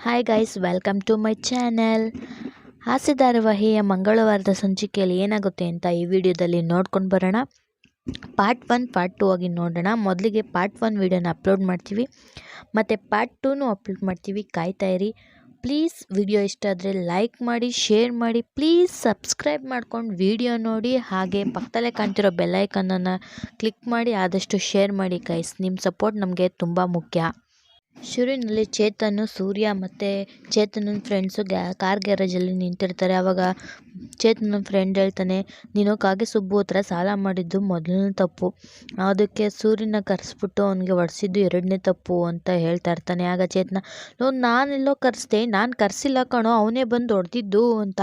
Hi guys, welcome to my channel. ಹಾಸ್ಯ ಧಾರಾವಾಹಿಯ ಮಂಗಳವಾರದ ಸಂಚಿಕೆಯಲ್ಲಿ ಏನಾಗುತ್ತೆ ಅಂತ ಈ ವಿಡಿಯೋದಲ್ಲಿ ನೋಡ್ಕೊಂಡು ಬರೋಣ. ಪಾರ್ಟ್ 1 ಪಾರ್ಟ್ 2 ಆಗಿ ನೋಡೋಣ. ಮೊದಲಿಗೆ ಪಾರ್ಟ್ 1 ವಿಡಿಯೋನ ಅಪ್ಲೋಡ್ ಮಾಡ್ತೀವಿ, ಮತ್ತು ಪಾರ್ಟ್ 2ನೂ ಅಪ್ಲೋಡ್ ಮಾಡ್ತೀವಿ. ಕಾಯ್ತಾ ಇರಿ. ಪ್ಲೀಸ್ ವಿಡಿಯೋ ಇಷ್ಟ ಆದರೆ ಲೈಕ್ ಮಾಡಿ, ಶೇರ್ ಮಾಡಿ, ಪ್ಲೀಸ್ ಸಬ್ಸ್ಕ್ರೈಬ್ ಮಾಡ್ಕೊಂಡು ವಿಡಿಯೋ ನೋಡಿ. ಹಾಗೆ ಪಕ್ಕದಲ್ಲೇ ಕಾಣ್ತಿರೋ ಬೆಲ್ಲೈಕನ್ನನ್ನು ಕ್ಲಿಕ್ ಮಾಡಿ ಆದಷ್ಟು ಶೇರ್ ಮಾಡಿ ಗೈಸ್. ನಿಮ್ಮ ಸಪೋರ್ಟ್ ನಮಗೆ ತುಂಬ ಮುಖ್ಯ. ಶುರುವಿನಲ್ಲಿ ಚೇತನ್, ಸೂರ್ಯ ಮತ್ತು ಚೇತನನ ಫ್ರೆಂಡ್ಸು ಕಾರ್ ಗ್ಯಾರೇಜಲ್ಲಿ ನಿಂತಿರ್ತಾರೆ. ಆವಾಗ ಚೇತನನ ಫ್ರೆಂಡ್ ಹೇಳ್ತಾನೆ, ನೀನು ಕಾಗೆ ಸುಬ್ಬು ಹತ್ರ ಸಾಲ ಮಾಡಿದ್ದು ಮೊದಲನೇ ತಪ್ಪು, ಅದಕ್ಕೆ ಸೂರ್ಯನ ಕರೆಸ್ಬಿಟ್ಟು ಅವನಿಗೆ ಹೊಡ್ಸಿದ್ದು ಎರಡನೇ ತಪ್ಪು ಅಂತ ಹೇಳ್ತಾ ಇರ್ತಾನೆ. ಆಗ ಚೇತನ, ನಾನೆಲ್ಲೋ ಕರೆಸ್ದೆ, ನಾನು ಕರೆಸಿಲ್ಲ ಕಣೋ, ಅವನೇ ಬಂದು ಹೊಡೆದಿದ್ದು ಅಂತ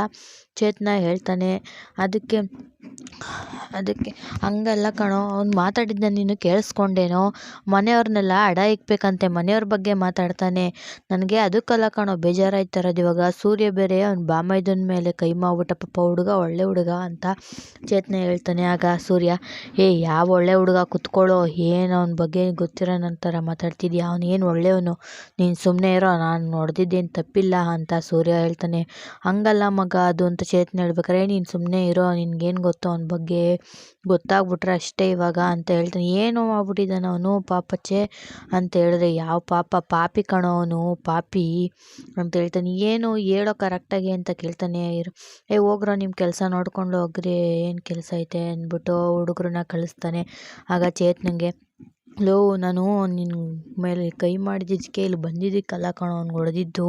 ಚೇತನ ಹೇಳ್ತಾನೆ. ಅದಕ್ಕೆ ಹಂಗಲ್ಲ ಕಣೋ, ಅವ್ನು ಮಾತಾಡಿದ್ದ ನೀನು ಕೇಳಿಸ್ಕೊಂಡೇನೋ, ಮನೆಯವ್ರನ್ನೆಲ್ಲ ಅಡ ಇಕ್ಬೇಕಂತೆ, ಮನೆಯವ್ರ ಬಗ್ಗೆ ಮಾತಾಡ್ತಾನೆ. ನನಗೆ ಅದಕ್ಕಲ್ಲ ಕಣೋ ಬೇಜಾರಾಯ್ತಿರೋದು. ಇವಾಗ ಸೂರ್ಯ ಬೇರೆ ಅವ್ನು ಬಾಮೈದನ ಮೇಲೆ ಕೈ ಮಾಡ್ಬಿಟ್ಟ, ಪಾಪ ಹುಡುಗ ಒಳ್ಳೆ ಹುಡುಗ ಅಂತ ಚೇತನ ಹೇಳ್ತಾನೆ. ಆಗ ಸೂರ್ಯ, ಯಾವ ಒಳ್ಳೆ ಹುಡುಗ, ಕುತ್ಕೊಳ್ಳೋ, ಏನು ಅವನ ಬಗ್ಗೆ ಗೊತ್ತಿರೋ ನಂತರ ಮಾತಾಡ್ತಿದ್ಯಾ, ಅವನೇನು ಒಳ್ಳೆಯವನು, ನೀನು ಸುಮ್ಮನೆ ಇರೋ, ನಾನು ನೋಡ್ದಿದ್ದೇನು ತಪ್ಪಿಲ್ಲ ಅಂತ ಸೂರ್ಯ ಹೇಳ್ತಾನೆ. ಹಂಗಲ್ಲ ಮಗ ಅದು ಅಂತ ಚೇತನ ಹೇಳ್ಬೇಕಾರೆ, ನೀನು ಸುಮ್ಮನೆ ಇರೋ, ನಿನ್ಗೇನು ಗೊತ್ತು ಅವನ ಬಗ್ಗೆ, ಗೊತ್ತಾಗ್ಬಿಟ್ರೆ ಅಷ್ಟೇ ಇವಾಗ ಅಂತ ಹೇಳ್ತಾನೆ. ಏನೋ ಮಾಡ್ಬಿಟ್ಟಿದ್ದಾನೆ ಅವನು ಪಾಪಚ್ಚೆ ಅಂತ ಹೇಳಿದ್ರೆ, ಯಾವ ಪಾಪಿ ಕಣೋ ಅವನು, ಪಾಪಿ ಅಂತ ಹೇಳ್ತಾನೆ. ಏನು ಹೇಳೋ ಕರೆಕ್ಟಾಗಿ ಅಂತ ಕೇಳ್ತಾನೆ. ಹೋಗ್ರೋ ನಿಮ್ಮ ಕೆಲಸ ನೋಡ್ಕೊಂಡು ಹೋಗ್ರಿ, ಏನು ಕೆಲಸ ಐತೆ ಅಂದ್ಬಿಟ್ಟು ಹುಡುಗರನ್ನ ಕಳಿಸ್ತಾನೆ. ಆಗ ಚೇತನಂಗೆ, ನಾನು ನಿನ್ನ ಮೇಲೆ ಕೈ ಮಾಡಿದ್ದಕ್ಕೆ ಇಲ್ಲಿ ಬಂದಿದ್ದಕ್ಕಲ್ಲ ಕಣೋ ಅವ್ನು ಹೊಡೆದಿದ್ದು,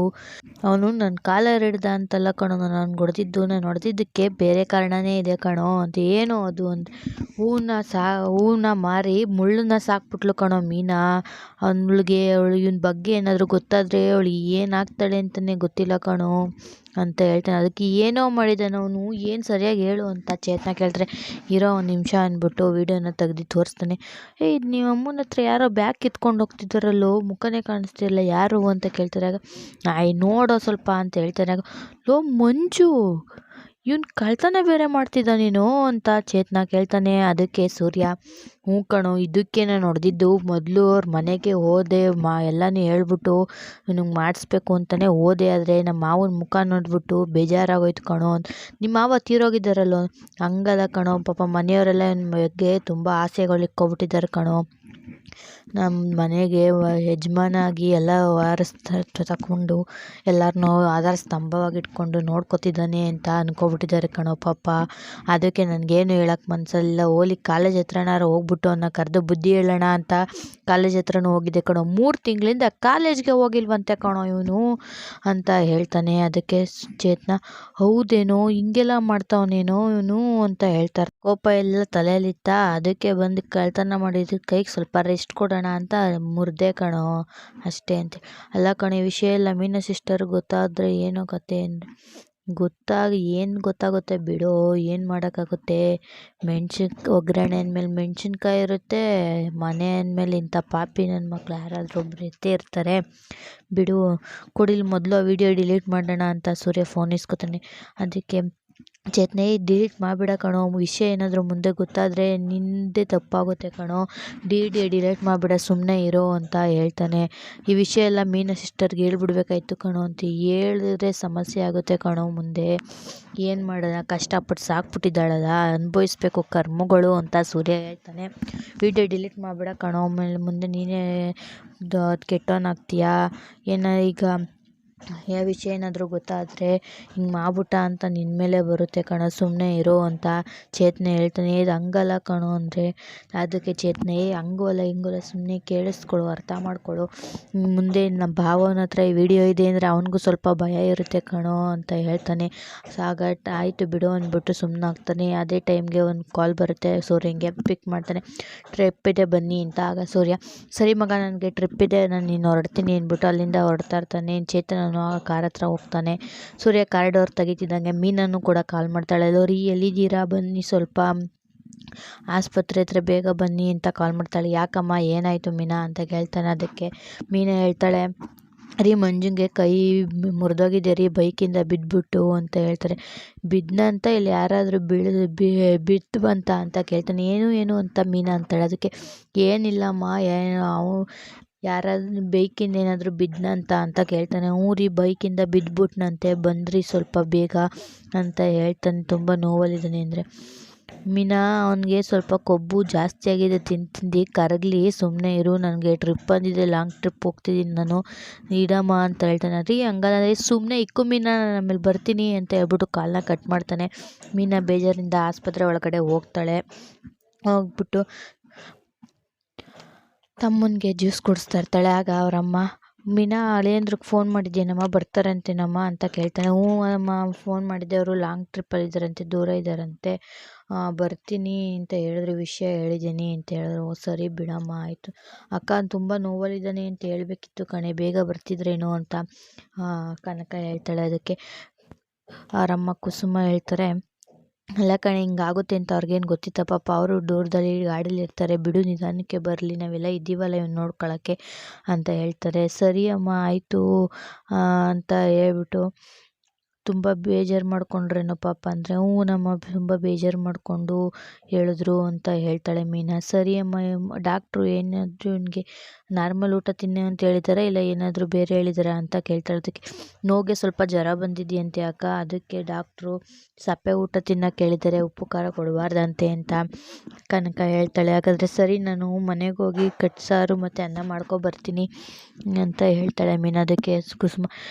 ಅವನು ನನ್ನ ಕಾಲರ್ ಹಿಡ್ದ ಅಂತಲ್ಲ ಕಣೋ ನಾನು ಹೊಡೆದಿದ್ದು, ನಾನು ಹೊಡೆದಿದ್ದಕ್ಕೆ ಬೇರೆ ಕಾರಣನೇ ಇದೆ ಕಣೋ ಅಂತ. ಏನು ಅದು ಅಂದರೆ, ಹೂವನ್ನ ಮಾರಿ ಮುಳ್ಳನ್ನ ಸಾಕ್ಬಿಟ್ಲು ಕಣೋ ಮೀನಾ, ಅವಳಿಗೆ ಇವನ ಬಗ್ಗೆ ಏನಾದರೂ ಗೊತ್ತಾದರೆ ಅವಳು ಏನಾಗ್ತಾಳೆ ಅಂತಲೇ ಗೊತ್ತಿಲ್ಲ ಕಣೋ ಅಂತ ಹೇಳ್ತಾನೆ. ಅದಕ್ಕೆ ಏನೋ ಮಾಡಿದ್ದಾನೆ ಅವನು, ಏನು ಸರಿಯಾಗಿ ಹೇಳು ಅಂತ ಚೇತನ ಕೇಳ್ತಾರೆ. ಇರೋ ಒಂದು ನಿಮಿಷ ಅಂದ್ಬಿಟ್ಟು ವೀಡಿಯೋನ ತೆಗ್ದು ತೋರಿಸ್ತಾನೆ. ನಿಮ್ಮ ಅಮ್ಮನ ಹತ್ರ ಯಾರೋ ಬ್ಯಾಗ್ ಕಿತ್ಕೊಂಡು ಹೋಗ್ತಿದ್ದಾರಲ್ಲೋ, ಮುಖನೇ ಕಾಣಿಸ್ತಿರಲ್ಲ, ಯಾರು ಅಂತ ಕೇಳ್ತಾರೆ. ಆಗ ನೋಡೋ ಸ್ವಲ್ಪ ಅಂತ ಹೇಳ್ತಾರೆ. ಆಗ ಮಂಜು, ಇವನು ಕಳ್ತನ ಬೇರೆ ಮಾಡ್ತಿದ್ದ ನೀನು ಅಂತ ಚೇತನ ಕೇಳ್ತಾನೆ. ಅದಕ್ಕೆ ಸೂರ್ಯ, ಹ್ಞೂ ಕಣೋ, ಇದಕ್ಕೆ ನಾನು ಹೊಡೆದಿದ್ದು. ಮೊದಲು ಅವ್ರ ಮನೆಗೆ ಹೋದೆ, ಎಲ್ಲನೂ ಹೇಳ್ಬಿಟ್ಟು ನಿನಗೆ ಮಾಡಿಸ್ಬೇಕು ಅಂತಲೇ ಹೋದೆ, ಆದರೆ ನಮ್ಮ ಮಾವನ ಮುಖ ನೋಡ್ಬಿಟ್ಟು ಬೇಜಾರಾಗೋಯ್ತು ಕಣೋ. ನಿಮ್ಮ ಮಾವ ತೀರೋಗಿದ್ದಾರಲ್ಲೋ, ಹಂಗಲ್ಲ ಕಣೋ, ಪಾಪ ಮನೆಯವರೆಲ್ಲ ನನ್ನ ಬಗ್ಗೆ ತುಂಬ ಆಸೆಗಳು ಇಕ್ಕೊಬಿಟ್ಟಿದ್ದಾರೆ ಕಣೋ, ನಮ್ಮ ಮನೆಗೆ ಯಜಮಾನಾಗಿ ಎಲ್ಲ ತಗೊಂಡು ಎಲ್ಲರನ್ನೂ ಆಧಾರ ಸ್ತಂಭವಾಗಿ ಇಟ್ಕೊಂಡು ನೋಡ್ಕೊತಿದ್ದಾನೆ ಅಂತ ಅಂದ್ಕೊಬಿಟ್ಟಿದ್ದಾರೆ ಕಣೋ ಪಾಪ. ಅದಕ್ಕೆ ನನಗೇನು ಹೇಳೋಕ್ಕೆ ಮನಸ್ಸಲ್ಲ, ಓಲಿ ಕಾಲೇಜ್ ಹತ್ರನಾರು ಹೋಗ್ಬಿಟ್ಟು ಅವನ್ನ ಕರೆದು ಬುದ್ಧಿ ಹೇಳೋಣ ಅಂತ ಕಾಲೇಜ್ ಹತ್ರನೂ ಹೋಗಿದ್ದೆ ಕಣೋ, 3 ತಿಂಗಳಿಂದ ಕಾಲೇಜ್ಗೆ ಹೋಗಿಲ್ವಂತೆ ಕಣೋ ಇವನು ಅಂತ ಹೇಳ್ತಾನೆ. ಅದಕ್ಕೆ ಚೇತನ, ಹೌದೇನೋ, ಹಿಂಗೆಲ್ಲ ಮಾಡ್ತಾವನೇನೋ ಇವನು ಅಂತ ಹೇಳ್ತಾರೆ. ಕೋಪ ಎಲ್ಲ ತಲೆಯಲ್ಲಿತ್ತ, ಅದಕ್ಕೆ ಬಂದು ಕಳ್ತನ ಮಾಡಿದ ಕೈಗೆ ಸ್ವಲ್ಪ ರೆಸ್ಟ್ ಕೊಡೋಣ ಅಂತ ಮುರಿದೆ ಕಣೋ ಅಷ್ಟೇ ಅಂತ. ಅಲ್ಲ ಕಣೋ, ಈ ವಿಷಯ ಎಲ್ಲ ಮೀನಾ ಸಿಸ್ಟರ್ ಗೊತ್ತಾದರೆ ಏನೋ ಕತೆ ಅಂದರೆ, ಏನು ಗೊತ್ತಾಗುತ್ತೆ ಬಿಡು, ಏನು ಮಾಡೋಕ್ಕಾಗುತ್ತೆ. ಒಗ್ಗರಣೆ ಅಂದಮೇಲೆ ಮೆಣಸಿನ್ಕಾಯಿ ಇರುತ್ತೆ, ಮನೆ ಅಂದಮೇಲೆ ಇಂಥ ಪಾಪಿ ನನ್ನ ಮಕ್ಳು ಯಾರಾದರೂ ಒಬ್ರು ಇದ್ದೇ ಇರ್ತಾರೆ ಬಿಡು. ಕೊಡಿಲಿ ಮೊದಲು ಆ ವಿಡಿಯೋ ಡಿಲೀಟ್ ಮಾಡೋಣ ಅಂತ ಸೂರ್ಯ ಫೋನ್ ಇಸ್ಕೊತಾನೆ. ಅದಕ್ಕೆ ಚೇತನ, ಡಿಲೀಟ್ ಮಾಡಿಬಿಡ ಕಣೋ, ವಿಷಯ ಏನಾದರೂ ಮುಂದೆ ಗೊತ್ತಾದರೆ ನಿಂದೇ ತಪ್ಪಾಗುತ್ತೆ ಕಣೋ, ಡಿಲೀಟ್ ಮಾಡಿಬಿಡ, ಸುಮ್ಮನೆ ಇರೋ ಅಂತ ಹೇಳ್ತಾನೆ. ಈ ವಿಷಯ ಎಲ್ಲ ಮೀನಾ ಸಿಸ್ಟರ್ಗೆ ಹೇಳ್ಬಿಡ್ಬೇಕಾಯ್ತು ಕಣೋ ಅಂತ, ಹೇಳಿದ್ರೆ ಸಮಸ್ಯೆ ಆಗುತ್ತೆ ಕಣೋ ಮುಂದೆ, ಏನು ಮಾಡೋಣ, ಕಷ್ಟಪಟ್ಟು ಸಾಕ್ಬಿಟ್ಟಿದ್ದಾಳಲ್ಲ, ಅನುಭವಿಸ್ಬೇಕು ಕರ್ಮಗಳು ಅಂತ ಸೂರ್ಯ ಹೇಳ್ತಾನೆ. ವಿಡಿಯೋ ಡಿಲೀಟ್ ಮಾಡಿಬಿಡ ಕಣೋ, ಆಮೇಲೆ ಮುಂದೆ ನೀನೇ ಕೆಟ್ಟವನಾಗ್ತೀಯಾ, ಈಗ ಯಾವ ವಿಷಯ ಏನಾದರೂ ಗೊತ್ತಾದರೆ ಹಿಂಗೆ ಮಾಡ್ಬಿಟ್ಟ ಅಂತ ನಿನ್ನ ಮೇಲೆ ಬರುತ್ತೆ ಕಣೋ, ಸುಮ್ಮನೆ ಇರೋ ಅಂತ ಚೇತನ ಹೇಳ್ತಾನೆ. ಇದು ಹಂಗಲ್ಲ ಕಣೋ ಅಂದರೆ, ಅದಕ್ಕೆ ಚೇತನ, ಹಂಗೂ ಅಲ್ಲ ಹಿಂಗೂ ಅಲ್ಲ, ಸುಮ್ಮನೆ ಕೇಳಿಸ್ಕೊಳ್ಳು, ಅರ್ಥ ಮಾಡ್ಕೊಳ್ಳು, ಮುಂದೆ ನಮ್ಮ ಭಾವನ ಹತ್ರ ಈ ವಿಡಿಯೋ ಇದೆ ಅಂದರೆ ಅವನಿಗೂ ಸ್ವಲ್ಪ ಭಯ ಇರುತ್ತೆ ಕಣೋ ಅಂತ ಹೇಳ್ತಾನೆ. ಆಯಿತು ಬಿಡು ಅಂದ್ಬಿಟ್ಟು ಸುಮ್ಮನಾಗ್ತಾನೆ. ಅದೇ ಟೈಮ್ಗೆ ಒಂದು ಕಾಲ್ ಬರುತ್ತೆ ಸೂರ್ಯಂಗೆ, ಪಿಕ್ ಮಾಡ್ತಾನೆ. ಟ್ರಿಪ್ ಇದೆ ಬನ್ನಿ ಅಂತ. ಆಗ ಸೂರ್ಯ, ಸರಿ ಮಗ, ನನಗೆ ಟ್ರಿಪ್ ಇದೆ, ನಾನು ನೀನು ಹೊರಡ್ತೀನಿ ಅಂದ್ಬಿಟ್ಟು ಅಲ್ಲಿಂದ ಹೊರಡ್ತಾ ಇರ್ತಾನೆ. ಚೇತನ ಕಾರ್ ಹತ್ರ ಹೋಗ್ತಾನೆ. ಸೂರ್ಯ ಕಾರ್ ಡೋರ್ ತೆಗಿತಿದ್ದಂಗೆ ಮೀನನ್ನು ಕೂಡ ಕಾಲ್ ಮಾಡ್ತಾಳೆ. ಲೋರಿ ಎಲ್ಲಿದ್ದೀರಾ, ಬನ್ನಿ ಸ್ವಲ್ಪ ಆಸ್ಪತ್ರೆ ಹತ್ರ ಬೇಗ ಬನ್ನಿ ಅಂತ ಕಾಲ್ ಮಾಡ್ತಾಳೆ. ಯಾಕಮ್ಮ, ಏನಾಯಿತು ಮೀನಾ ಅಂತ ಕೇಳ್ತಾನೆ. ಅದಕ್ಕೆ ಮೀನಾ ಹೇಳ್ತಾಳೆ, ಮಂಜುಂಗೆ ಕೈ ಮುರಿದೋಗಿದೆ ಬೈಕಿಂದ ಬಿದ್ದುಬಿಟ್ಟು ಅಂತ ಹೇಳ್ತಾರೆ. ಬಿದ್ದನಂತ ಇಲ್ಲಿ ಯಾರಾದರೂ ಬಿದ್ದು ಬಂತ ಅಂತ ಕೇಳ್ತಾನೆ. ಏನು ಅಂತ ಮೀನಾ ಅಂತಾಳೆ. ಅದಕ್ಕೆ ಏನಿಲ್ಲಮ್ಮ, ಯಾರಾದ್ರೂ ಬೈಕಿಂದ ಏನಾದರೂ ಬಿದ್ನಂತ ಕೇಳ್ತಾನೆ. ಹ್ಞೂ ರೀ, ಬೈಕಿಂದ ಬಿದ್ದುಬಿಟ್ನಂತೆ, ಬಂದ್ರಿ ಸ್ವಲ್ಪ ಬೇಗ ಅಂತ ಹೇಳ್ತಾನೆ. ತುಂಬ ನೋವಲ್ಲಿದ್ದಾನೆ ಅಂದರೆ ಮೀನಾ ಅವನಿಗೆ ಸ್ವಲ್ಪ ಕೊಬ್ಬು ಜಾಸ್ತಿ ಆಗಿದೆ, ತಿಂದು ಕರಗಲಿ, ಸುಮ್ಮನೆ ಇರು, ನನಗೆ ಟ್ರಿಪ್ ಬಂದಿದೆ, ಲಾಂಗ್ ಟ್ರಿಪ್ ಹೋಗ್ತಿದ್ದೀನಿ ನಾನು, ಇಡಮ್ಮ ಅಂತ ಹೇಳ್ತಾನೆ. ರೀ ಹಂಗಲ್ಲ ಸುಮ್ಮನೆ ಇಕ್ಕು ಮೀನಾ, ನಾನು ಆಮೇಲೆ ಬರ್ತೀನಿ ಅಂತ ಹೇಳ್ಬಿಟ್ಟು ಕಾಲನ್ನ ಕಟ್ ಮಾಡ್ತಾನೆ. ಮೀನಾ ಬೇಜಾರಿಂದ ಆಸ್ಪತ್ರೆ ಒಳಗಡೆ ಹೋಗ್ತಾಳೆ. ಹೋಗ್ಬಿಟ್ಟು ತಮ್ಮನಿಗೆ ಜ್ಯೂಸ್ ಕುಡಿಸ್ತಾ ಇರ್ತಾಳೆ. ಆಗ ಅವರಮ್ಮ ಮೀನಾ ಅಳಿಯಂದ್ರಿಗೆ ಫೋನ್ ಮಾಡಿದ್ದೇನಮ್ಮ, ಬರ್ತಾರಂತೇನಮ್ಮ ಅಂತ ಕೇಳ್ತಾನೆ. ಹ್ಞೂ ಅಮ್ಮ ಫೋನ್ ಮಾಡಿದ್ದೆ, ಅವರು ಲಾಂಗ್ ಟ್ರಿಪ್ಪಲ್ಲಿದ್ದಾರಂತೆ, ದೂರ ಇದ್ದಾರಂತೆ, ಬರ್ತೀನಿ ಅಂತ ಹೇಳಿದ್ರು, ವಿಷಯ ಹೇಳಿದ್ದೀನಿ ಅಂತ ಹೇಳಿದ್ರು. ಓ ಸರಿ ಬಿಡಮ್ಮ, ಆಯಿತು. ಅಕ್ಕ ತುಂಬ ನೋವಲ್ಲಿದ್ದಾನೆ ಅಂತ ಹೇಳ್ಬೇಕಿತ್ತು ಕಣೆ, ಬೇಗ ಬರ್ತಿದ್ರೇನು ಅಂತ ಕನಕ ಹೇಳ್ತಾಳೆ. ಅದಕ್ಕೆ ಅವರಮ್ಮ ಕುಸುಮ ಹೇಳ್ತಾರೆ, ಅಲ್ಲ ಕಣೆ, ಹಿಂಗಾಗುತ್ತೆ ಅಂತ ಅವ್ರಿಗೇನು ಗೊತ್ತಿತ್ತ ಪಾಪ, ಅವರು ದೂರದಲ್ಲಿ ಗಾಡೀಲಿ ಇರ್ತಾರೆ, ಬಿಡು ನಿಧಾನಕ್ಕೆ ಬರಲಿ, ನಾವೆಲ್ಲ ಇದ್ದೀವಲ್ಲ ಇವ್ನು ನೋಡ್ಕೊಳ್ಳೋಕ್ಕೆ ಅಂತ ಹೇಳ್ತಾರೆ. ಸರಿ ಅಮ್ಮ ಆಯಿತು ಅಂತ ಹೇಳ್ಬಿಟ್ಟು ತುಂಬ ಬೇಜಾರು ಮಾಡ್ಕೊಂಡ್ರೇನೋ ಪಾಪ ಅಂದರೆ, ಹ್ಞೂ ನಮ್ಮ ತುಂಬ ಬೇಜಾರು ಮಾಡಿಕೊಂಡು ಹೇಳಿದ್ರು ಅಂತ ಹೇಳ್ತಾಳೆ ಮೀನಾ. ಸರಿ ಅಮ್ಮ, ಡಾಕ್ಟ್ರು ಏನಾದರೂ ಇವನಿಗೆ ನಾರ್ಮಲ್ ಊಟ ತಿನ್ನು ಅಂತ ಹೇಳಿದಾರಾ, ಇಲ್ಲ ಏನಾದರೂ ಬೇರೆ ಹೇಳಿದಾರಾ ಅಂತ ಕೇಳ್ತಾಳೆ. ಅದಕ್ಕೆ ನೋವಿಗೆ ಸ್ವಲ್ಪ ಜ್ವರ ಬಂದಿದೆಯಂತೆ ಅಕ್ಕ, ಅದಕ್ಕೆ ಡಾಕ್ಟ್ರು ಸಪ್ಪೆ ಊಟ ತಿನ್ನೋಕೆ ಹೇಳಿದ್ದಾರೆ, ಉಪ್ಪು ಖಾರ ಕೊಡಬಾರ್ದಂತೆ ಅಂತ ಕನಕ ಹೇಳ್ತಾಳೆ. ಹಾಗಾದರೆ ಸರಿ, ನಾನು ಮನೆಗೆ ಹೋಗಿ ಕಟ್ಸಾರು ಮತ್ತು ಅನ್ನ ಮಾಡ್ಕೊಬರ್ತೀನಿ ಅಂತ ಹೇಳ್ತಾಳೆ ಮೀನಾ. ಅದಕ್ಕೆ ಕುಸುಮ,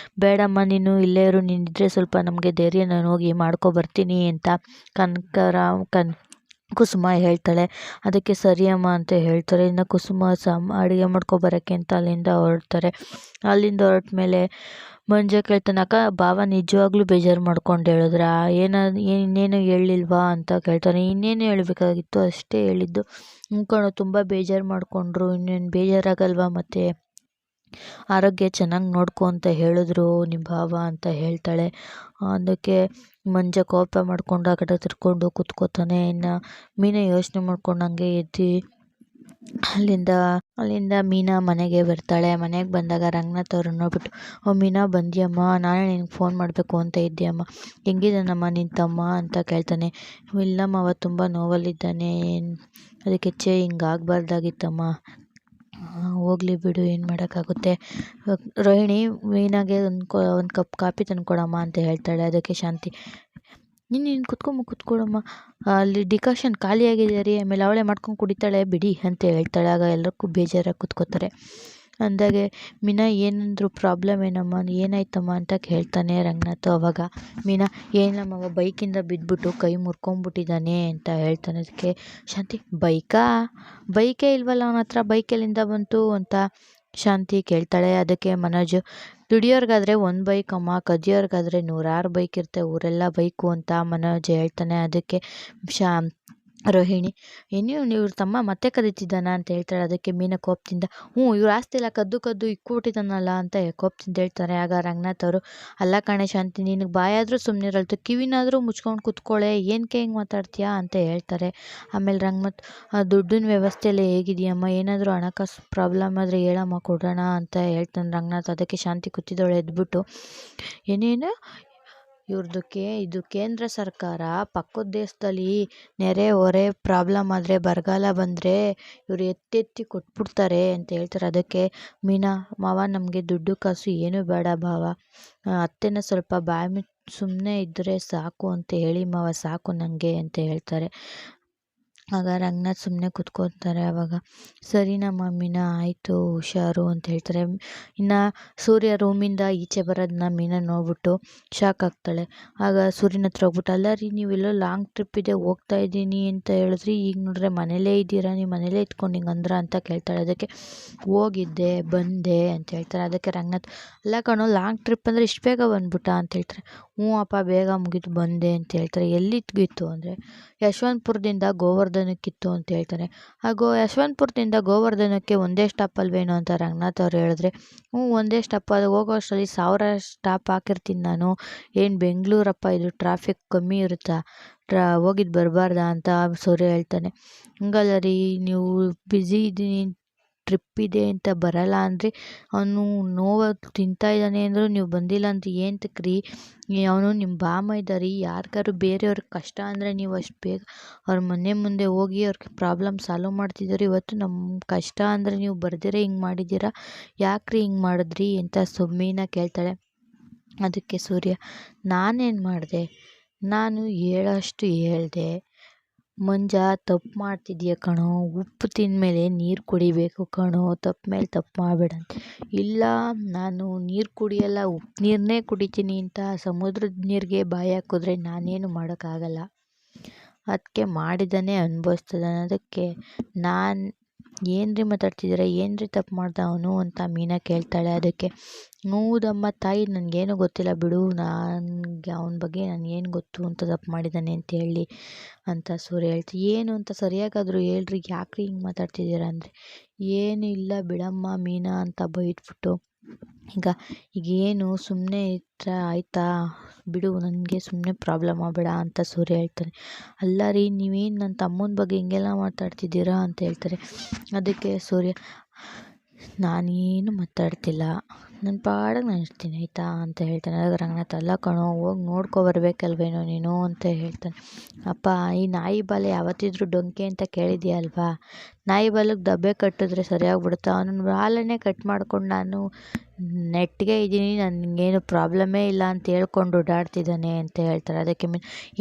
ಬೇಡಮ್ಮ ನೀನು ಇಲ್ಲೇ ಇರು, ನೀನಿದ್ರೆ ಸ್ವಲ್ಪ ನಮಗೆ ಧೈರ್ಯ, ನಾನು ಹೋಗಿ ಮಾಡ್ಕೊಬರ್ತೀನಿ ಅಂತ ಕುಸುಮ ಹೇಳ್ತಾಳೆ. ಅದಕ್ಕೆ ಸರಿಯಮ್ಮ ಅಂತ ಹೇಳ್ತಾರೆ. ಇನ್ನು ಕುಸುಮ ಅಡುಗೆ ಮಾಡ್ಕೊಬರೋಕ್ಕೆ ಅಂತ ಅಲ್ಲಿಂದ ಹೊರಡ್ತಾರೆ. ಅಲ್ಲಿಂದ ಹೊರಟ ಮೇಲೆ ಮಂಜ ಕೇಳ್ತಾನೆ, ಅಕ್ಕ ಭಾವ ನಿಜವಾಗ್ಲೂ ಬೇಜಾರು ಮಾಡ್ಕೊಂಡು ಹೇಳಿದ್ರಾ, ಇನ್ನೇನು ಹೇಳಿಲ್ವಾ ಅಂತ ಕೇಳ್ತಾನೆ. ಇನ್ನೇನು ಹೇಳಬೇಕಾಗಿತ್ತು, ಅಷ್ಟೇ ಹೇಳಿದ್ದು. ಕಣೋ ತುಂಬ ಬೇಜಾರು ಮಾಡಿಕೊಂಡ್ರು, ಇನ್ನೇನು ಬೇಜಾರಾಗಲ್ವಾ, ಮತ್ತು ಆರೋಗ್ಯ ಚೆನ್ನಾಗಿ ನೋಡ್ಕೊ ಅಂತ ಹೇಳಿದ್ರು ನಿಮ್ಮ ಭಾವ ಅಂತ ಹೇಳ್ತಾಳೆ. ಅದಕ್ಕೆ ಮಂಜ ಕೋಪ ಮಾಡ್ಕೊಂಡು ಆ ಕಡೆ ತಿರ್ಕೊಂಡು ಕೂತ್ಕೋತಾನೆ. ಇನ್ನು ಮೀನಾ ಯೋಚನೆ ಮಾಡ್ಕೊಂಡು ಹಂಗೆ ಎದ್ದು ಅಲ್ಲಿಂದ ಮೀನಾ ಮನೆಗೆ ಬರ್ತಾಳೆ. ಮನೆಗೆ ಬಂದಾಗ ರಂಗನಾಥ್ ಅವ್ರನ್ನ ನೋಡ್ಬಿಟ್ಟು, ಓ ಮೀನಾ ಬಂದ್ಯಮ್ಮ, ನಾನೇ ನಿನಗೆ ಫೋನ್ ಮಾಡಬೇಕು ಅಂತ ಇದ್ದೆ ಅಮ್ಮ, ಹೆಂಗಿದ್ದಾನಮ್ಮ ನಿನ್ನ ತಮ್ಮ ಅಂತ ಕೇಳ್ತಾನೆ. ಇಲ್ಲಮ್ಮ, ಅವ ತುಂಬ ನೋವಲ್ಲಿದ್ದಾನೆ, ಅದಕ್ಕೆ ಹಿಂಗಾಗಬಾರ್ದಾಗಿತ್ತಮ್ಮ, ಹೋಗಲಿ ಬಿಡು, ಏನು ಮಾಡೋಕ್ಕಾಗುತ್ತೆ. ರೋಹಿಣಿ ಮೀನಾಗೆ ಒಂದು ಕಪ್ ಕಾಫಿ ತಂದ್ಕೊಡಮ್ಮ ಅಂತ ಹೇಳ್ತಾಳೆ. ಅದಕ್ಕೆ ಶಾಂತಿ, ನೀನು ಕುತ್ಕೊಡಮ್ಮ, ಅಲ್ಲಿ ಡಿಕಾಷನ್ ಖಾಲಿಯಾಗಿದೆ ರೀ, ಆಮೇಲೆ ಅವಳೇ ಮಾಡ್ಕೊಂಡು ಕುಡಿತಾಳೆ ಬಿಡಿ ಅಂತ ಹೇಳ್ತಾಳೆ. ಆಗ ಎಲ್ಲರಿಗೂ ಬೇಜಾರಾಗಿ ಕೂತ್ಕೋತಾರೆ. ಅಂದಾಗೆ ಮೀನಾ ಏನಂದ್ರು ಪ್ರಾಬ್ಲಮ್ ಏನಮ್ಮ, ಏನಾಯ್ತಮ್ಮ ಅಂತ ಕೇಳ್ತಾನೆ ರಂಗನಾಥ್. ಅವಾಗ ಮೀನಾ, ಏನಮ್ಮವ ಬೈಕಿಂದ ಬಿದ್ದುಬಿಟ್ಟು ಕೈ ಮುರ್ಕೊಂಬಿಟ್ಟಿದ್ದಾನೆ ಅಂತ ಹೇಳ್ತಾನೆ. ಅದಕ್ಕೆ ಶಾಂತಿ, ಬೈಕೇ ಇಲ್ವಲ್ಲ ಅವನ ಹತ್ರ, ಬೈಕೆಲ್ಲಿಂದ ಬಂತು ಅಂತ ಶಾಂತಿ ಕೇಳ್ತಾಳೆ. ಅದಕ್ಕೆ ಮನೋಜ್, ದುಡಿಯೋರ್ಗಾದ್ರೆ ಒಂದು ಬೈಕ್ ಅಮ್ಮ, ಕದಿಯೋರ್ಗಾದ್ರೆ 100 ಬೈಕ್ ಇರುತ್ತೆ, ಊರೆಲ್ಲ ಬೈಕು ಅಂತ ಮನೋಜ್ ಹೇಳ್ತಾನೆ. ಅದಕ್ಕೆ ರೋಹಿಣಿ, ಇವ್ರ ತಮ್ಮ ಮತ್ತೆ ಕದೀತಿದ್ದಾನ ಅಂತ ಹೇಳ್ತಾಳೆ. ಅದಕ್ಕೆ ಮೀನಾ ಕೋಪದಿಂದ, ಇವ್ರ ಆಸ್ತಿ ಎಲ್ಲ ಕದ್ದು ಇಕ್ಕೊಟ್ಟಿದ್ದಾನಲ್ಲ ಅಂತ ಕೋಪದಿಂದ ಹೇಳ್ತಾರೆ. ಆಗ ರಂಗನಾಥ್ ಅವರು, ಅಲ್ಲ ಕಣೆ ಶಾಂತಿ, ನಿನಗೆ ಬಾಯಾದರೂ ಸುಮ್ಮನೆ ಇರಲ್ತು, ಕಿವಿನಾದರೂ ಮುಚ್ಕೊಂಡು ಕೂತ್ಕೊಳ್ಳೆ, ಏನಕ್ಕೆ ಹಿಂಗೆ ಮಾತಾಡ್ತೀಯಾ ಅಂತ ಹೇಳ್ತಾರೆ. ಆಮೇಲೆ ರಂಗನಾಥ್, ದುಡ್ಡಿನ ವ್ಯವಸ್ಥೆ ಎಲ್ಲ ಹೇಗಿದೆಯಮ್ಮ, ಏನಾದರೂ ಹಣಕಾಸು ಪ್ರಾಬ್ಲಮ್ ಆದರೆ ಹೇಳಮ್ಮ, ಕೊಡೋಣ ಅಂತ ಹೇಳ್ತಾನೆ ರಂಗನಾಥ್. ಅದಕ್ಕೆ ಶಾಂತಿ ಕೂತಿದ್ದವಳು ಎದ್ಬಿಟ್ಟು, ಏನೇನು ಇದು ಕೇಂದ್ರ ಸರ್ಕಾರ ಪಕ್ಕದ ದೇಶದಲ್ಲಿ ನೆರೆ ಹೊರೆ ಪ್ರಾಬ್ಲಮ್ ಆದರೆ, ಬರಗಾಲ ಬಂದರೆ ಇವರು ಎತ್ತಿ ಕೊಟ್ಬಿಡ್ತಾರೆ ಅಂತ ಹೇಳ್ತಾರೆ. ಅದಕ್ಕೆ ಮೀನಾ, ಮಾವ ನಮಗೆ ದುಡ್ಡು ಕಾಸು ಏನೂ ಬೇಡ ಭಾವ, ಅತ್ತೆನ ಸ್ವಲ್ಪ ಬಾಯಿ ಸುಮ್ಮನೆ ಇದ್ದರೆ ಸಾಕು ಅಂತ ಹೇಳಿ ಮಾವ, ಸಾಕು ನನಗೆ ಅಂತ ಹೇಳ್ತಾರೆ. ಆಗ ರಂಗನಾಥ್ ಸುಮ್ಮನೆ ಕೂತ್ಕೊತಾರೆ. ಆವಾಗ ಸರಿನಮ್ಮ ಮೀನಾ, ಆಯಿತು, ಹುಷಾರು ಅಂತ ಹೇಳ್ತಾರೆ. ಇನ್ನು ಸೂರ್ಯ ರೂಮಿಂದ ಈಚೆ ಬರೋದನ್ನ ಮೀನಾ ನೋಡ್ಬಿಟ್ಟು ಶಾಕ್ ಆಗ್ತಾಳೆ. ಆಗ ಸೂರ್ಯನ ಹತ್ರ ಹೋಗ್ಬಿಟ್ಟು, ಅಲ್ಲ ರೀ, ನೀವೆಲ್ಲೋ ಲಾಂಗ್ ಟ್ರಿಪ್ ಇದೆ ಹೋಗ್ತಾ ಇದ್ದೀನಿ ಅಂತ ಹೇಳಿದ್ರಿ, ಈಗ ನೋಡ್ರೆ ಮನೇಲೇ ಇದ್ದೀರಾ, ನೀವು ಮನೇಲೇ ಇಟ್ಕೊಂಡು ಹಿಂಗೆ ಅಂದ್ರ ಅಂತ ಕೇಳ್ತಾಳೆ. ಅದಕ್ಕೆ ಹೋಗಿದ್ದೆ ಬಂದೆ ಅಂತ ಹೇಳ್ತಾರೆ. ಅದಕ್ಕೆ ರಂಗನಾಥ್, ಅಲ್ಲ ಕಣೋ, ಲಾಂಗ್ ಟ್ರಿಪ್ ಅಂದರೆ ಇಷ್ಟು ಬೇಗ ಬಂದ್ಬಿಟ್ಟ ಅಂತ ಹೇಳ್ತಾರೆ. ಹ್ಞೂ ಅಪ್ಪ, ಬೇಗ ಮುಗಿದು ಬಂದೆ ಅಂತ ಹೇಳ್ತಾರೆ. ಎಲ್ಲಿಗಿತ್ತು ಅಂದರೆ ಯಶವಂತಪುರದಿಂದ ಗೋವರ್ಧನಕ್ಕಿತ್ತು ಅಂತ ಹೇಳ್ತಾರೆ. ಹಾಗೂ ಯಶವಂತಪುರದಿಂದ ಗೋವರ್ಧನಕ್ಕೆ ಒಂದೇ ಸ್ಟಾಪ್ ಅಲ್ವೇನೋ ಅಂತ ರಂಗನಾಥ್ ಅವ್ರು ಹೇಳಿದ್ರೆ, ಒಂದೇ ಸ್ಟಾಪ್, ಅದು ಹೋಗೋ ಅಷ್ಟರಲ್ಲಿ 1000 ಸ್ಟಾಪ್ ಹಾಕಿರ್ತೀನಿ ನಾನು, ಏನು ಬೆಂಗಳೂರಪ್ಪ, ಇದು ಟ್ರಾಫಿಕ್ ಕಮ್ಮಿ ಇರುತ್ತಾ, ಹೋಗಿದ್ದು ಬರಬಾರ್ದಾ ಅಂತ ಸೂರ್ಯ ಹೇಳ್ತಾನೆ. ಹಂಗಲ್ಲ ರೀ, ನೀವು ಬ್ಯುಸಿ ಇದ್ದೀನಿ ಟ್ರಿಪ್ ಇದೆ ಅಂತ ಬರಲ್ಲ ಅಂದರೆ ಅವನು ನೋವು ತಿಂತಾ ಇದ್ದಾನೆ ಅಂದರೂ ನೀವು ಬಂದಿಲ್ಲ ಅಂತ ಏಂತಕ್ರಿ? ಅವನು ನಿಮ್ಮ ಬಾಮ ರೀ. ಯಾರಿಗಾರು ಬೇರೆಯವ್ರಿಗೆ ಕಷ್ಟ ಅಂದರೆ ನೀವು ಅಷ್ಟು ಬೇಗ ಅವ್ರ ಮನೆ ಮುಂದೆ ಹೋಗಿ ಅವ್ರಿಗೆ ಪ್ರಾಬ್ಲಮ್ ಸಾಲ್ವ್ ಮಾಡ್ತಿದ್ದೀರಿ. ಇವತ್ತು ನಮ್ಮ ಕಷ್ಟ ಅಂದರೆ ನೀವು ಬರ್ದಿರ ಹಿಂಗೆ ಮಾಡಿದ್ದೀರಾ, ಯಾಕ್ರಿ ಹಿಂಗೆ ಮಾಡಿದ್ರಿ ಅಂತ ಮೀನಾ ಕೇಳ್ತಾಳೆ. ಅದಕ್ಕೆ ಸೂರ್ಯ, ನಾನೇನು ಮಾಡಿದೆ? ನಾನು ಹೇಳೋಷ್ಟು ಹೇಳ್ದೆ. ಮಂಜ, ತಪ್ಪು ಮಾಡ್ತಿದ್ದೀಯ ಕಣೋ, ಉಪ್ಪು ತಿಂದಮೇಲೆ ನೀರು ಕುಡಿಬೇಕು ಕಣೋ, ತಪ್ಪು ಮೇಲೆ ತಪ್ಪು ಮಾಡಬೇಡ ಅಂತ. ಇಲ್ಲ, ನಾನು ನೀರು ಕುಡಿಯಲ್ಲ, ಉಪ್ಪು ನೀರನ್ನೇ ಕುಡಿತೀನಿ ಅಂತ ಸಮುದ್ರದ ನೀರಿಗೆ ಬಾಯಿ ಹಾಕಿದ್ರೆ ನಾನೇನು ಮಾಡೋಕ್ಕಾಗಲ್ಲ. ಅದಕ್ಕೆ ಮಾಡಿದ್ದಾನೆ ಅನುಭವಿಸ್ತಿದ್ದಾನೆ. ಅದಕ್ಕೆ ನಾನು ಏನ್ರಿ ಮಾತಾಡ್ತಿದ್ದೀರ, ಏನ್ರಿ ತಪ್ಪು ಮಾಡ್ದ ಅವನು ಅಂತ ಮೀನಾ ಕೇಳ್ತಾಳೆ. ಅದಕ್ಕೆ ಹೌದಮ್ಮ ತಾಯಿ, ನನಗೇನು ಗೊತ್ತಿಲ್ಲ ಬಿಡು, ನನಗೆ ಅವನ ಬಗ್ಗೆ ನನಗೇನು ಗೊತ್ತು ಅಂತ ತಪ್ಪು ಮಾಡಿದ್ದಾನೆ ಅಂತ ಹೇಳಿ ಅಂತ ಸೂರ್ಯ ಹೇಳ್ತಿ. ಏನು ಅಂತ ಸರಿಯಾಗಾದರೂ ಹೇಳ್ರಿ, ಯಾಕ್ರಿ ಹಿಂಗೆ ಮಾತಾಡ್ತಿದ್ದೀರಾ ಅಂದರೆ, ಏನು ಇಲ್ಲ ಬಿಡಮ್ಮ ಮೀನಾ ಅಂತ ಬೈದ್ಬಿಟ್ಟು, ಈಗೇನು ಸುಮ್ಮನೆ ಇದ್ರೆ ಆಯಿತಾ ಬಿಡು, ನನಗೆ ಸುಮ್ಮನೆ ಪ್ರಾಬ್ಲಮ್ ಆಗಬೇಡ ಅಂತ ಸೂರ್ಯ ಹೇಳ್ತಾನೆ. ಅಲ್ಲ ರೀ, ನೀವೇನು ನನ್ನ ತಮ್ಮನ ಬಗ್ಗೆ ಹಿಂಗೆಲ್ಲ ಮಾತಾಡ್ತಿದ್ದೀರಾ ಅಂತ ಹೇಳ್ತಾರೆ. ಅದಕ್ಕೆ ಸೂರ್ಯ, ನಾನೇನು ಮಾತಾಡ್ತಿಲ್ಲ, ನನ್ನ ಪಾಡಿಗೆ ನಾನು ಇರ್ತೀನಿ ಆಯಿತಾ ಅಂತ ಹೇಳ್ತಾನೆ. ಆಗ ರಂಗನಾಥ್, ಅಲ್ಲ ಕಣೋ, ಹೋಗಿ ನೋಡ್ಕೊಬರ್ಬೇಕಲ್ವೇನೋ ನೀನು ಅಂತ ಹೇಳ್ತಾನೆ. ಅಪ್ಪ, ಈ ನಾಯಿ ಬಾಲ ಯಾವತ್ತಿದ್ರೂ ಡೊಂಕೆ ಅಂತ ಕೇಳಿದ್ಯಾ ಅಲ್ವಾ? ನಾಯಿ ಬಾಲಕ್ಕೆ ದಬ್ಬೆ ಕಟ್ಟಿದ್ರೆ ಸರಿಯಾಗ್ಬಿಡುತ್ತೆ. ಅವನ ಬಾಲನ್ನೇ ಕಟ್ ಮಾಡ್ಕೊಂಡು ನಾನು ನೆಟ್ಟಿಗೆ ಇದ್ದೀನಿ, ನನಗೇನು ಪ್ರಾಬ್ಲಮ್ಮೇ ಇಲ್ಲ ಅಂತ ಹೇಳ್ಕೊಂಡು ಓಡಾಡ್ತಿದ್ದಾನೆ ಅಂತ ಹೇಳ್ತಾರೆ. ಅದಕ್ಕೆ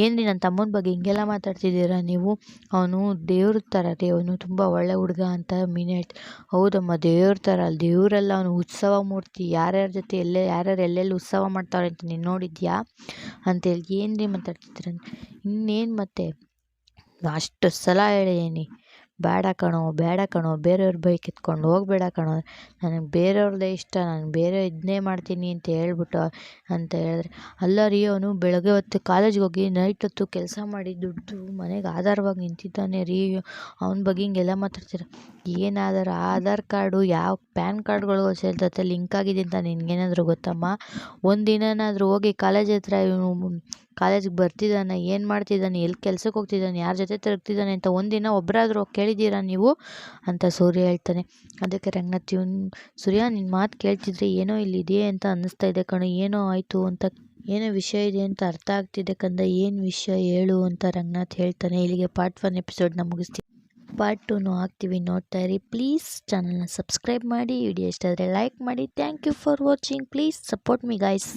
ಏನು ರೀ, ನನ್ನ ತಮ್ಮನ ಬಗ್ಗೆ ಹಿಂಗೆಲ್ಲ ಮಾತಾಡ್ತಿದ್ದೀರಾ ನೀವು? ಅವನು ದೇವ್ರ ಥರ ರೀ, ಅವನು ತುಂಬ ಒಳ್ಳೆ ಹುಡುಗ ಅಂತ ಮೀನು ಹೇಳ್ತಾರೆ. ಹೌದಮ್ಮ, ದೇವ್ರ ಥರ ಅಲ್ಲ, ದೇವರೆಲ್ಲ ಅವನು ಉತ್ಸವ ಮೂರ್ತಿ, ಯಾರ್ಯಾರ ಜೊತೆ ಯಾರ್ಯಾರು ಎಲ್ಲೆಲ್ಲಿ ಉತ್ಸವ ಮಾಡ್ತಾವ್ರೆ ಅಂತ ನೀನು ನೋಡಿದ್ಯಾ ಅಂತೇಳಿ. ಏನು ರೀ ಮಾತಾಡ್ತಿದ್ದೀರ? ಇನ್ನೇನು ಮತ್ತೆ, ಅಷ್ಟು ಸಲ ಹೇಳಿದ್ದೀನಿ, ಬೇಡ ಕಣೋ ಬೇಡ ಕಣೋ, ಬೇರೆಯವ್ರ ಬೈಕ್ ಎತ್ಕೊಂಡು ಹೋಗಬೇಡ ಕಣೋ, ನನಗೆ ಬೇರೆಯವ್ರದ್ದೇ ಇಷ್ಟ, ನಾನು ಬೇರೆ ಇದನ್ನೇ ಮಾಡ್ತೀನಿ ಅಂತ ಹೇಳ್ಬಿಟ್ಟು ಅಂತ ಹೇಳಿದ್ರೆ, ಅಲ್ಲ ರೀ, ಅವನು ಬೆಳಗ್ಗೆ ಹೊತ್ತು ಕಾಲೇಜ್ಗೆ ಹೋಗಿ ನೈಟ್ ಹೊತ್ತು ಕೆಲಸ ಮಾಡಿ ದುಡ್ಡು ಮನೆಗೆ ಆಧಾರವಾಗಿ ನಿಂತಿದ್ದಾನೆ ರೀ, ಅವನ ಬಗ್ಗೆ ಹಿಂಗೆಲ್ಲ ಮಾತಾಡ್ತೀರ. ಏನು ಆಧಾರ್ ಕಾರ್ಡು ಯಾವ ಪ್ಯಾನ್ ಕಾರ್ಡ್ಗಳು ಜೊತೆ ಲಿಂಕ್ ಆಗಿದೆ ಅಂತ ನಿನಗೇನಾದರೂ ಗೊತ್ತಮ್ಮ? ಒಂದಿನಾದರೂ ಹೋಗಿ ಕಾಲೇಜ್ ಹತ್ರ ಇವನು ಕಾಲೇಜಿಗೆ ಬರ್ತಿದ್ದಾನೆ, ಏನು ಮಾಡ್ತಿದ್ದಾನೆ, ಎಲ್ಲಿ ಕೆಲ್ಸಕ್ಕೆ ಹೋಗ್ತಿದ್ದಾನೆ, ಯಾರ ಜೊತೆ ತಿರುಗ್ತಿದ್ದಾನೆ ಅಂತ ಒಂದಿನ ಒಬ್ಬರಾದರೂ ಕೇಳಿದ್ದೀರಾ ನೀವು ಅಂತ ಸೂರ್ಯ ಹೇಳ್ತಾನೆ. ಅದಕ್ಕೆ ರಂಗನಾಥ್, ಸೂರ್ಯ, ನಿನ್ನ ಮಾತು ಕೇಳ್ತಿದ್ರೆ ಏನೋ ಇಲ್ಲಿದೆ ಅಂತ ಅನ್ನಿಸ್ತಾ ಇದೆ ಕಣೋ, ಏನೋ ಆಯಿತು ಅಂತ, ಏನೋ ವಿಷಯ ಇದೆ ಅಂತ ಅರ್ಥ ಆಗ್ತಿದೆ ಕಂದ, ಏನು ವಿಷಯ ಹೇಳು ಅಂತ ರಂಗನಾಥ್ ಹೇಳ್ತಾನೆ. ಇಲ್ಲಿಗೆ ಪಾರ್ಟ್ 1 ಎಪಿಸೋಡ್ನ ಮುಗಿಸ್ತೀವಿ. ಪಾರ್ಟ್ 2 ಹಾಕ್ತೀವಿ, ನೋಡ್ತಾ ಇರಿ. ಪ್ಲೀಸ್ ಚಾನಲ್ನ ಸಬ್ಸ್ಕ್ರೈಬ್ ಮಾಡಿ, ವಿಡಿಯೋ ಇಷ್ಟ ಆದರೆ ಲೈಕ್ ಮಾಡಿ. Thank you for watching. Please support me guys.